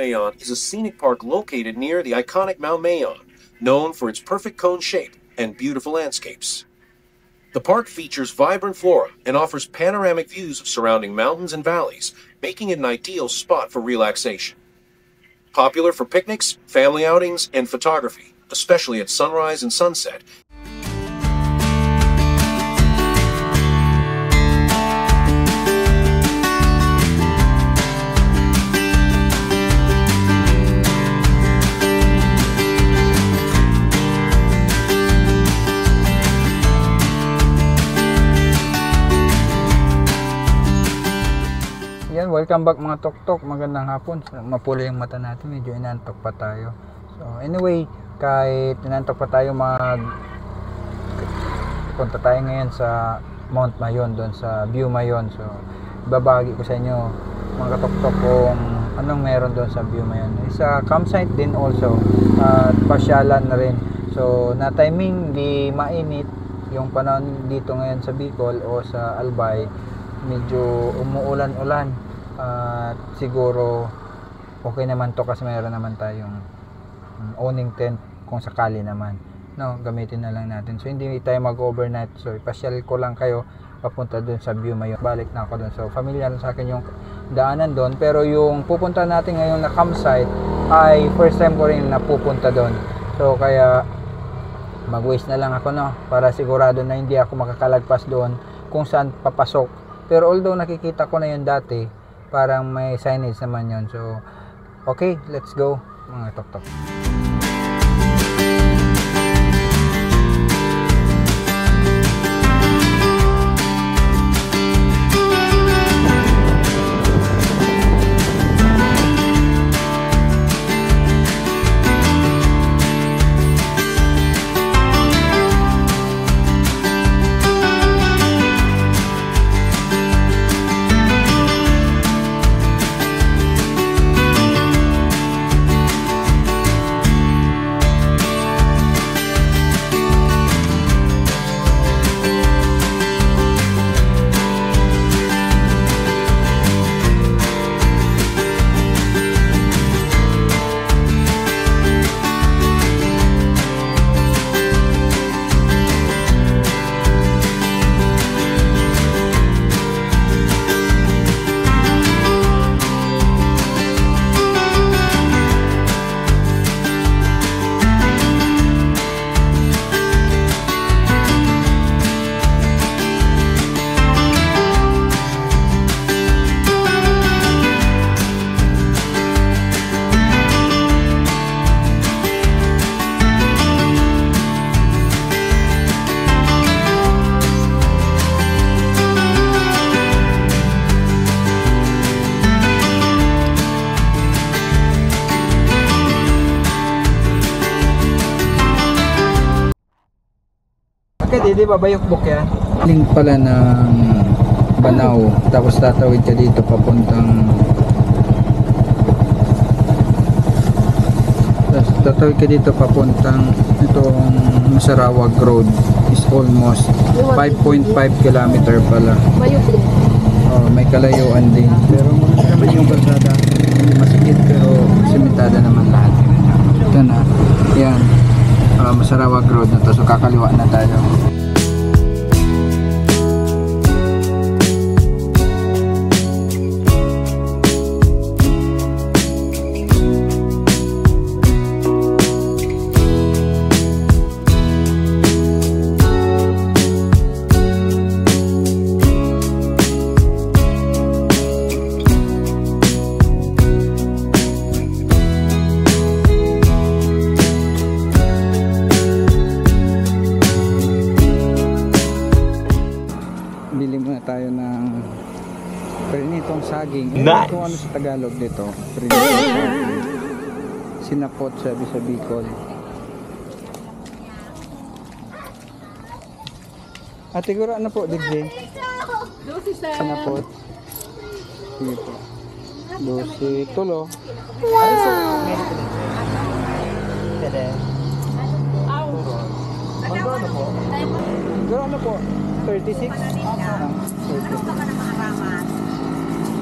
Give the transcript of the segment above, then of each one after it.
Mayon is a scenic park located near the iconic Mount Mayon, known for its perfect cone shape and beautiful landscapes. The park features vibrant flora and offers panoramic views of surrounding mountains and valleys, making it an ideal spot for relaxation. Popular for picnics, family outings, and photography, especially at sunrise and sunset. Welcome back mga Toktok, magandang hapon. Mapula yung mata natin, medyo inantok pa tayo. So anyway, kahit inantok pa tayo, punta tayo ngayon sa Mount Mayon, doon sa View Mayon. So ibabahagi ko sa inyo mga Toktok kung anong meron doon sa View Mayon. Isa campsite din also, at pasyalan na rin. So na timing, di mainit yung panahon dito ngayon sa Bicol o sa Albay, medyo umuulan-ulan. At siguro okay naman to kasi meron naman tayong owning tent kung sakali naman, no, gamitin na lang natin. So hindi tayo mag-overnight, so ipasyal ko lang kayo papunta dun sa View Mayon. Balik na ako dun, so familiar sa akin yung daanan doon, pero yung pupunta natin ngayon na campsite ay first time ko rin napupunta doon. So kaya mag-waste na lang ako, no, para sigurado na hindi ako makakalagpas doon kung saan papasok. Pero although nakikita ko na yun dati, parang may signage naman yun. So okay, let's go mga Toktok. Di ba bayok-bok yan? Link pala ng Banaw, tapos tatawid ka dito papuntang, itong Masarawag Road is almost 5.5 kilometer pala. Oh, may kalayuan din, pero maganda naman yung kalsada, masikip pero simentada naman lahat. Ito na, yan, Masarawag Road na to, so kakaliwa na tayo. Tayo ng prinitong saging. Nice. Kung ano sa Tagalog dito, prinitong saging, sinapot sabi sa Bicol. At siguro ano po, DJ? Sinapot. Sige po. 12 tulo. Wow! Magkano po? Magkano po? 36?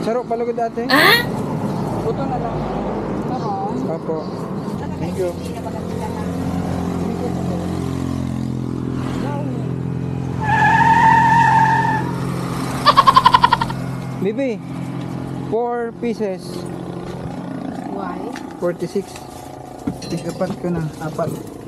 Sarap palagod dati? Ah? Puto na lang. Opo. Thank you. Bibi, 4 pieces. Why? 46. Apat ko na. Apat.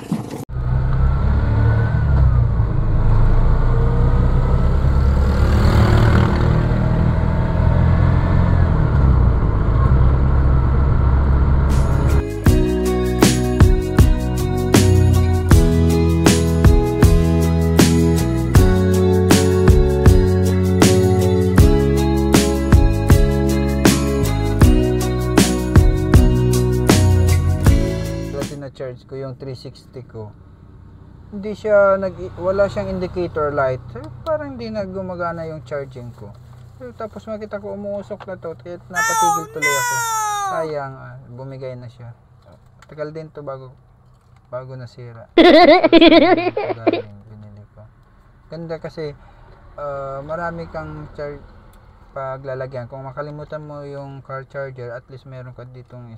Charge ko yung 360 ko, hindi siya wala siyang indicator light, so, parang hindi na gumagana yung charging ko. So, tapos makita ko umuusok na to, kaya napatigil tuloy ako. Sayang, bumigay na siya. Tagal din to bago nasira. Binili ko. Ganda kasi marami kang charge paglalagyan. Kung makalimutan mo yung car charger, at least meron ka ditong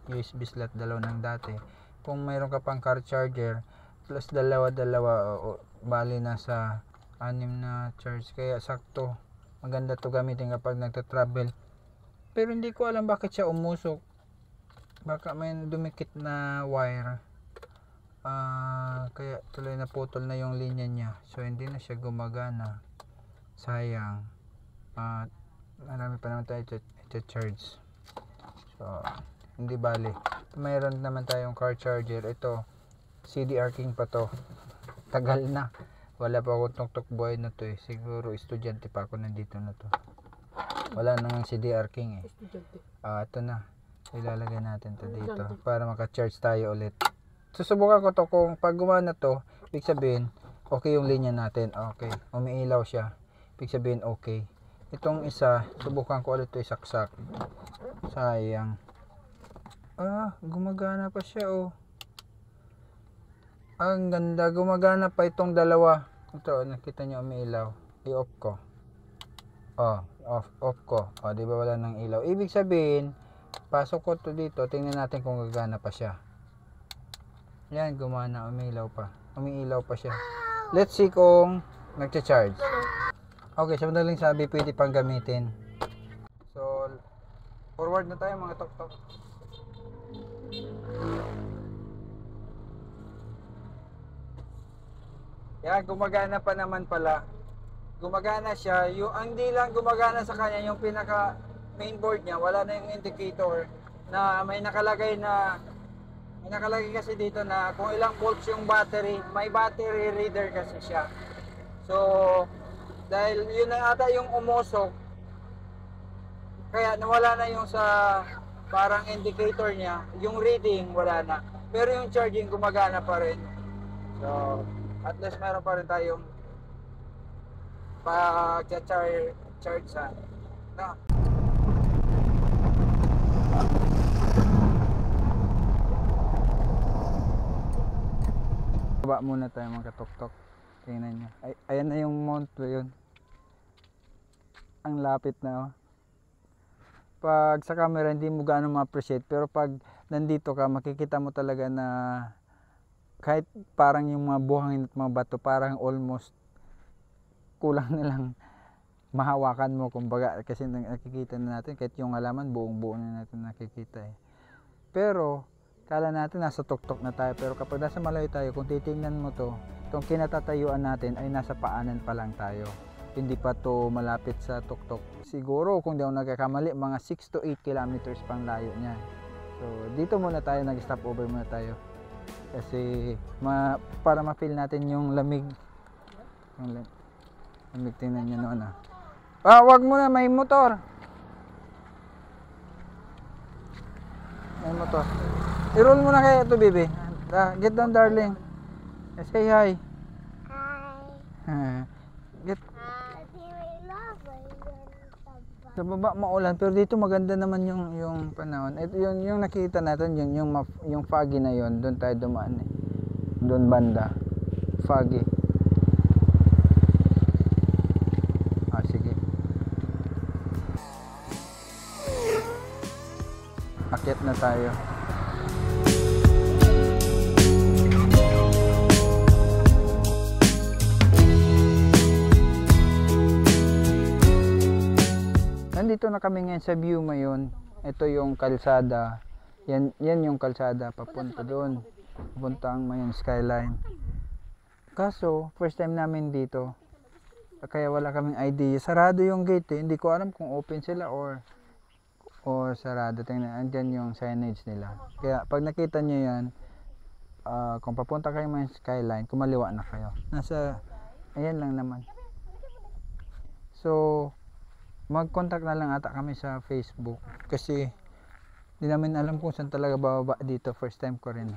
USB slot, dalawa ng dati. Kung mayroon ka pang car charger plus dalawa bali na sa 6 na charge, kaya sakto, maganda to gamitin kapag nagta-travel. Pero hindi ko alam bakit siya umusok, baka may dumikit na wire, kaya tuloy na putol na yung linya niya, so hindi na siya gumagana. Sayang. Marami pa naman tayo i-charge, so hindi bali. Mayroon naman tayong car charger. Ito, CDR King pa to. Tagal na. Wala pa akong tuk-tuk buhay na to eh. Siguro estudyante pa ako nandito na to. Wala nang CDR King eh. Ito na. Ilalagay natin to dito para maka-charge tayo ulit. Susubukan ko to, kung pag gumana to, ibig sabihin okay yung linya natin. Okay, umiilaw siya, ibig sabihin okay. Itong isa, subukan ko ulit to isaksak. Sayang. Gumagana pa siya oh. Ang ganda, gumagana pa itong dalawa. Ito, nakita nyo umiilaw. I-off ko. Off ko. Di ba wala nang ilaw? Ibig sabihin, pasok ko to dito, tingnan natin kung gagana pa siya. Yan, gumana, umiilaw pa. Umiilaw pa siya. Let's see kung nagcha-charge. Okay, sa madaling sabi, pwede pang gamitin. So, forward na tayo mga tok-tok. Yan, gumagana pa naman pala. Gumagana siya. Ang di lang gumagana sa kanya, yung pinaka mainboard niya, wala na yung indicator na may nakalagay kasi dito na kung ilang volts yung battery. May battery reader kasi siya. So, dahil yun na ata yung umusok, kaya nawala na yung sa parang indicator niya, yung reading wala na, pero yung charging gumagana pa rin. So at least meron pa rin tayong pag-charge sa no? Baba muna tayo mga tok-tok. Tingnan nyo, ayan na yung mount ko yun. Ang lapit na oh. Pag sa camera hindi mo gaano ma-appreciate, pero pag nandito ka makikita mo talaga na kahit parang yung mga buhangin at mga bato parang almost kulang na lang mahawakan mo, kumbaga, kasi nakikita na natin kahit yung halaman buong-buo na natin nakikita eh. Pero kala natin nasa tuktok na tayo, pero kapag nasa malayo tayo, kung titingnan mo to, itong kinatatayuan natin ay nasa paanan pa lang tayo, hindi pa to malapit sa tuktok. Siguro kung di ako nagkakamali, mga 6 to 8 kilometers pang layo niya. So dito muna tayo, nag-stop over muna tayo kasi para ma-feel natin yung lamig. Lamig, tingnan nyo noon wag muna, may motor. May motor. I-roll muna kaya ito, baby. Get down, darling. Say hi. Hi. Get. Sa baba maulan, pero dito maganda naman yung panahon. Ito yung nakita natin, yung foggy na yon, doon tayo dumaan eh. Doon banda. Foggy. Sige. Akyat na tayo. nandito na kami ngayon sa view ngayon. Ito yung kalsada. Yan yung kalsada papunta doon. Papunta ang Mayon skyline. Kaso, first time namin dito. Kaya wala kaming idea. Sarado yung gate eh. Hindi ko alam kung open sila or sarado. Tingnan, andyan yung signage nila. Kaya pag nakita nyo yan, kung papunta kayo Mayon skyline, kumaliwa na kayo. Ayan lang naman. So, mag-contact na lang ata kami sa Facebook kasi di namin alam kung saan talaga bababa dito. First time ko rin.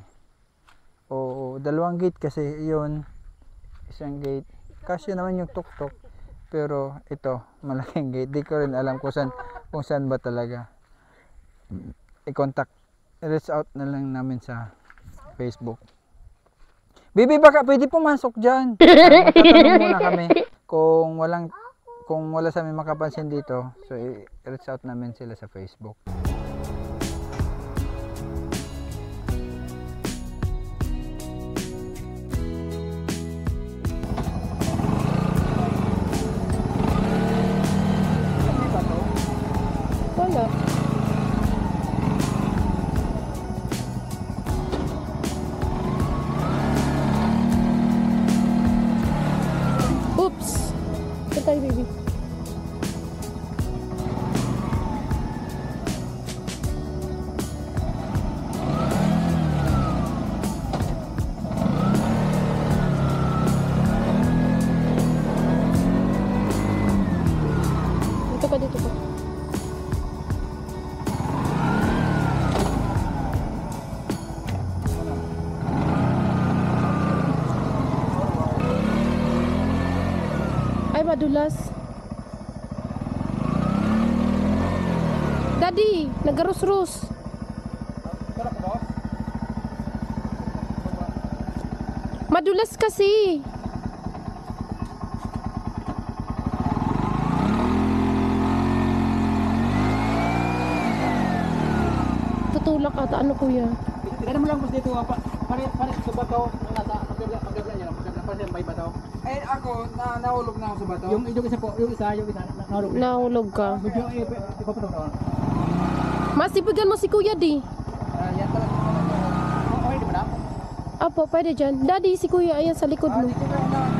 Dalawang gate kasi yun. Isang gate. Kasi naman yung tuk-tuk. Pero ito, malaking gate. Di ko rin alam kung saan ba talaga. I-contact. Reach out na lang namin sa Facebook. Bibi, baka pwede pumasok dyan. Magtatanong muna kami. Kung wala sa amin makapansin dito, so i-reach out namin sila sa Facebook. Wala. Oops! Ito tayo, baby. Dito ka, dito ka. Ay, madulas. Daddy, nagarus-rus. Madulas kasi. Tutulak ata. Ano kuya? Tignan mo lang mas dito apa. Pare sa bato ang nasa pagdala niya, pagdala may bato. Eh ako, nahulog na ako sa bato. Yung isa po, yung isa nahulog. Nahulog ka. Medyo ipapatong. Mas ipigan mo si kuya di. Yan talaga. Okay, di ba na? Apo, pwede dyan. Daddy, si kuya, ayan sa likod mo. Dito na ang bato.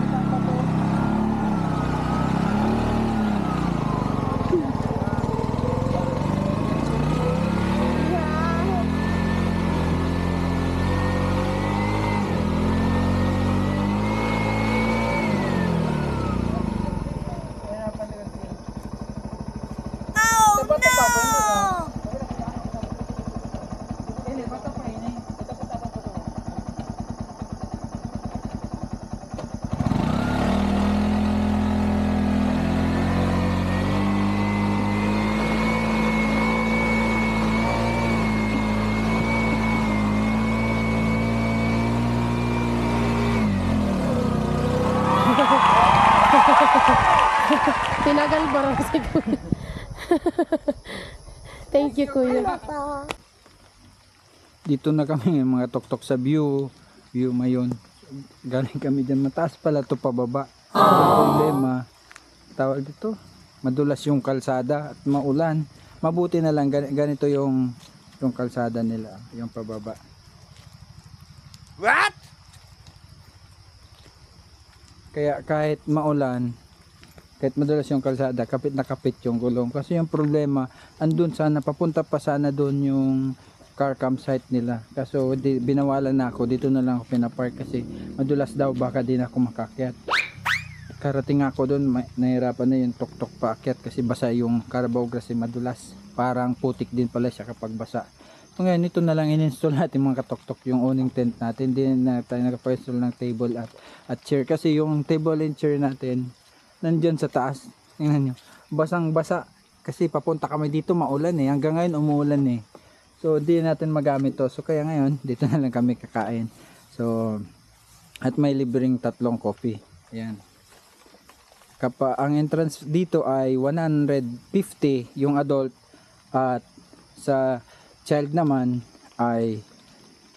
Tinagal parang si kuya. Thank you, kuya. Dito na kami ng mga tok-tok sa view Mayon. Galing kami dyan, mataas pala to pababa. Ang problema, tawag dito, madulas yung kalsada at maulan. Mabuti na lang ganito yung kalsada nila, yung pababa. What? Kaya kahit maulan, kahit madulas yung kalsada, kapit na kapit yung gulong. Kasi yung problema, andun sana, papunta pa sana doon yung car campsite nila. Kaso binawalan na ako, dito na lang ako pinapark kasi madulas daw, baka di na ako makakyat. Karating ako doon, nahirapan na yung tok-tok paakyat kasi basa yung Carabao grass, madulas. Parang putik din pala siya kapag basa. So ngayon, ito na lang in-install natin mga katok-tok, yung owning tent natin. Hindi na tayo nagpa-install ng table at chair. Kasi yung table and chair natin, nandyan sa taas. Tingnan nyo, basang-basa. Kasi papunta kami dito, maulan eh. Hanggang ngayon, umuulan eh. So, hindi natin magamit to. So, kaya ngayon, dito na lang kami kakain. So, at may libreng 3 coffee. Ayan. Ang entrance dito ay 150 yung adult. At sa child naman ay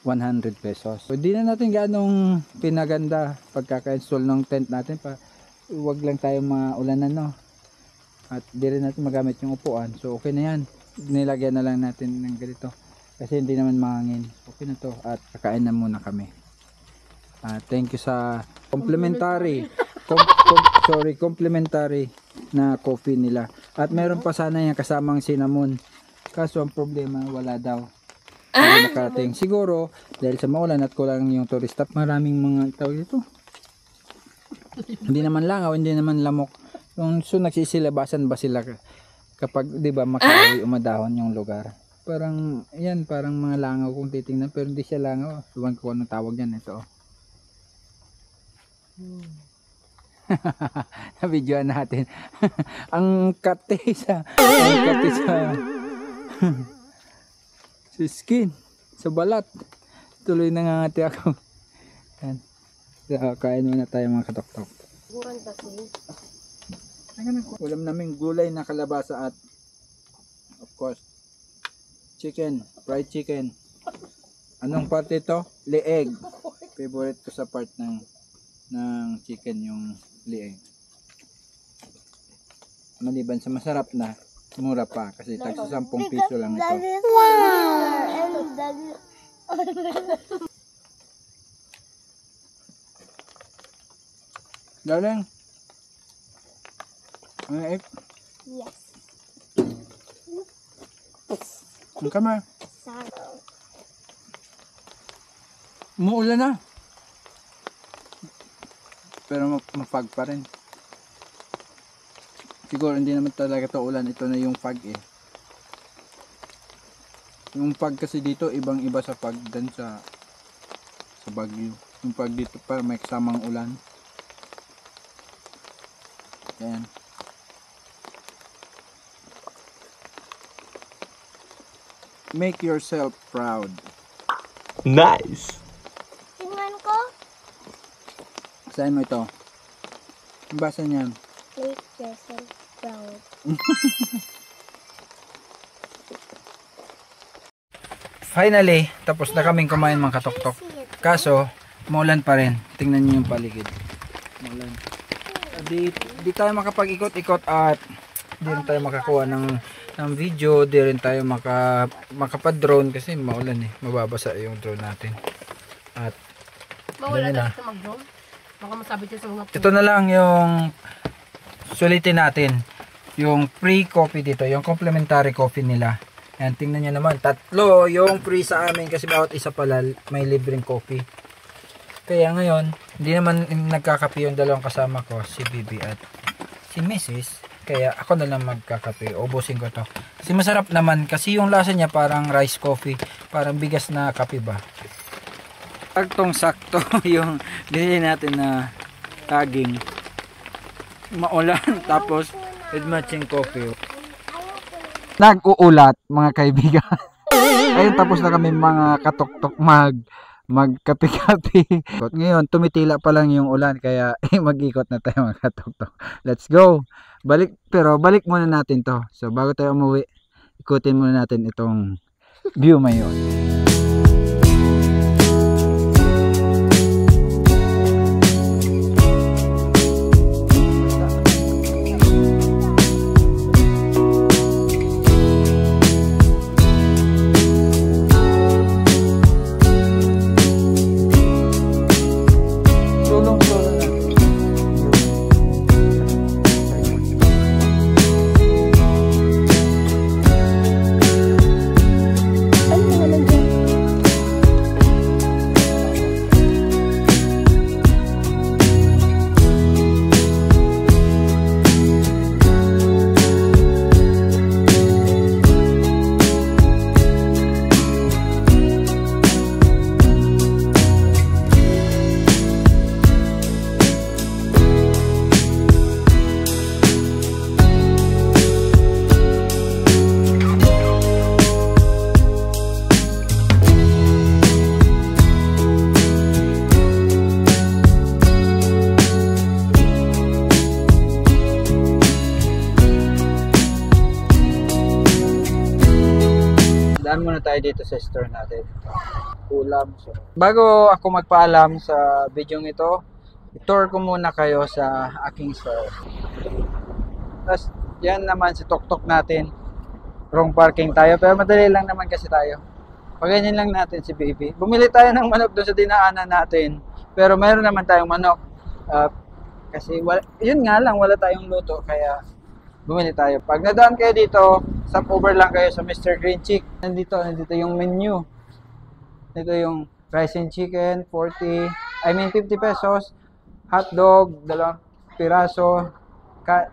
100 pesos. So, hindi na natin ganong pinaganda pagkaka-install ng tent natin. Huwag lang tayo maulanan, no? At di rin natin magamit yung upuan. So okay na yan. Nilagyan na lang natin ng ganito. Kasi hindi naman mahangin. Okay na to. At kakain na muna kami. Thank you sa complimentary. Complimentary na coffee nila. At meron pa sana yung kasamang cinnamon. Kaso ang problema wala daw. Hindi nakarating. Siguro dahil sa maulan at kulang yung tourist stop, maraming mga tawag dito. Hindi naman langaw, hindi naman lamok. So nagsisilabasan ba sila kapag 'di ba makawi umadahon yung lugar? Parang yan, parang mga langaw kung titingnan, pero hindi siya langaw. Iwan ko anong tawag yan ito. Na-videoan natin. ang kate sa sa skin, sa balat. Tuloy nangangati ako. Yan. So, kain muna tayo mga katoktok. Guran kasi. Ulam namin gulay na kalabasa at of course chicken, fried chicken. Anong part ito? Leeg. Favorite ko sa part ng chicken yung leeg. Maliban sa masarap na, mura pa kasi tagsa 10 piso lang ito. Darling. Ano Yes. come on. Sorry. Umuulan na. Pero mapag pa rin. Siguro hindi naman talaga to ulan. Ito na yung fog eh. Yung fog kasi dito ibang iba sa fog dan sa Baguio. Yung fog dito pa may kasamang ulan. Ayan. Make yourself proud. Nice. Tingnan ko. Saan mo ito? Ang basa niyan. Make yourself proud. Finally, tapos na kaming kumain mga katoktok. Kaso, maulan pa rin. Tingnan niyo yung paligid. Maulan. Di tayo makapag-ikot-ikot at di rin tayo makakuha ng video. Di rin tayo makapag-drone kasi maulan eh. Mababasa yung drone natin. At Mawala na ito mag-drone. Baka masabit yun sa mga ito na lang yung sulitin natin. Yung free coffee dito. Yung complimentary coffee nila. Ayan, tingnan nyo naman. 3 yung free sa amin kasi bawat isa pala may libreng coffee. Kaya ngayon, hindi naman nagkakape yung dalawang kasama ko, si Bibi at si Mrs. Kaya ako na lang magkakape. Ubusin ko to. Kasi masarap naman kasi yung lasa niya parang rice coffee. Parang bigas na kape ba. Saktong-sakto yung binili natin na taging. Maulan tapos with matching coffee. Nag-uulat mga kaibigan. Ayun, tapos na kami mga katoktok magkape-kape. Ngayon tumitila pa lang yung ulan kaya mag-ikot na tayo mga katoktok. Let's go. Balik muna natin to. So bago tayo umuwi, ikutin muna natin itong view mayon. Daan muna tayo dito sa store natin. Ulam. So, bago ako magpaalam sa video ito, i-tour ko muna kayo sa aking store. Tapos yan naman si Tok-Tok natin. Wrong parking tayo, pero madali lang naman kasi tayo. Pagainin lang natin si Baby. Bumili tayo ng manok doon sa dinaanan natin, pero mayroon naman tayong manok. Kasi yun nga lang, wala tayong luto, kaya bumili tayo. Pag nadaan kayo dito, stop over lang kayo sa Mr. Green Chick. Nandito yung menu. Dito yung rice and chicken, 50 pesos. Hot dog, 2 piraso.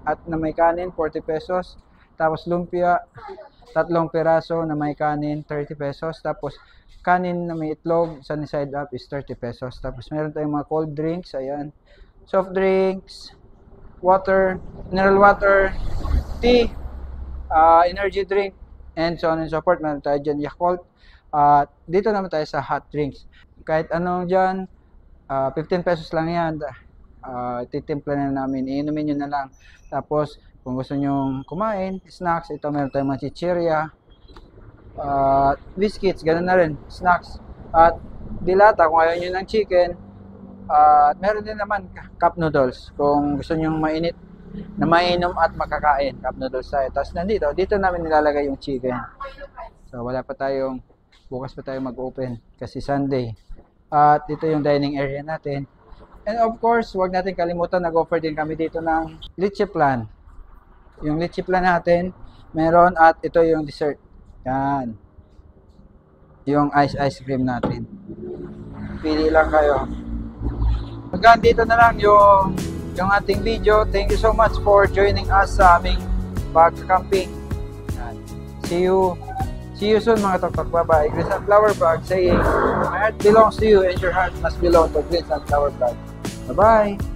At na may kanin, 40 pesos. Tapos lumpia, 3 piraso na may kanin, 30 pesos. Tapos kanin na may itlog, sunny side up is 30 pesos. Tapos meron tayong mga cold drinks, ayan. Soft drinks, water, mineral water, tea, energy drink, and so on and so forth. Meron tayo dyan Yakult. Dito naman tayo sa hot drinks. Kahit anong dyan, 15 pesos lang yan. Titimpla na namin, iinumin nyo na lang. Tapos, kung gusto nyo kumain, snacks, ito meron tayong mga chichirya, biscuits, ganun na rin, snacks. At dilata, kung ayaw nyo ng chicken. At meron din naman cup noodles kung gusto nyo mainit na mainom at makakain, cup noodles tayo. Tapos dito namin nilalagay yung chicken. So bukas pa tayo mag-open kasi Sunday. At ito yung dining area natin. And of course, huwag natin kalimutan, nag-offer din kami dito ng leche plan. Yung leche plan natin meron, at ito yung dessert. Yan. Yung ice cream natin. Pili lang kayo. Hanggang dito na lang yung ating video. Thank you so much for joining us sa aming pag-camping. See you soon mga Tok-Tok. Bye-bye. Green Sunflower Vlog saying, my heart belongs to you and your heart must belong to Green Sunflower Vlog. Bye-bye.